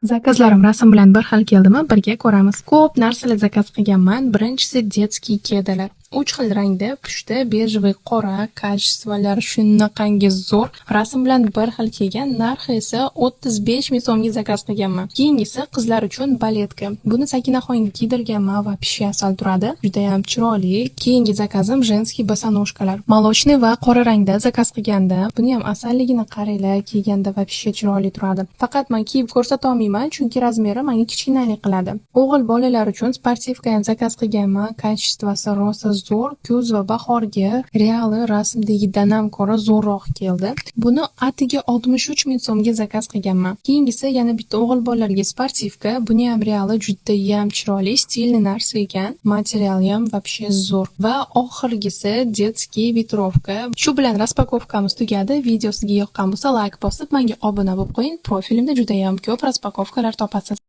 Zakazlarim rasm bilan bir xil keldimi? Birga ko'ramiz. Ko'p narsalar zakaz qilganman. Birinchisi детский kedalar. 3 xil rangda, pushti, bejviy, qora, kачестволari shunaqangi zo'r. Rasm bilan bir xil kelgan, narxi esa 35 ming so'mga zakaz qilganman. Keyingisi qizlar uchun baletka. Buni Sakinaxonga kiydirganman va pishi asal turadi. Juda ham chiroyli. Keyingi zakazim женский bosanoshkalar. Молочный va qora rangda zakaz qilganda, buni ham asalligini qaranglar, kiyganda va pishi chiroyli turadi. Faqat men kiyib ko'rsata olmayman, chunki razmeri menga kichkinalik qiladi. O'g'il bolalar uchun sportivka ham zakaz qilganman. Kачествоsi rosa zo'r, kuz va bahorga reali rasmdagidan ham ko'ra zo'rroq keldi. Buni atiga 63 ming so'mga zakaz qilganman. Keyingisi yana bitta o'g'il bolalarga sportivka. Buni ham reali juda ham chiroyli, stilli narsa ekan. Materiali ham вообще zo'r. Va oxirgisi детский ветровка. Shu bilan raspakovkamiz tugadi. Video sizga yoqqan bo'lsa, like bosib, menga obuna bo'lib qo'ying. Profilimda juda ham ko'p raspakovkalar topasiz.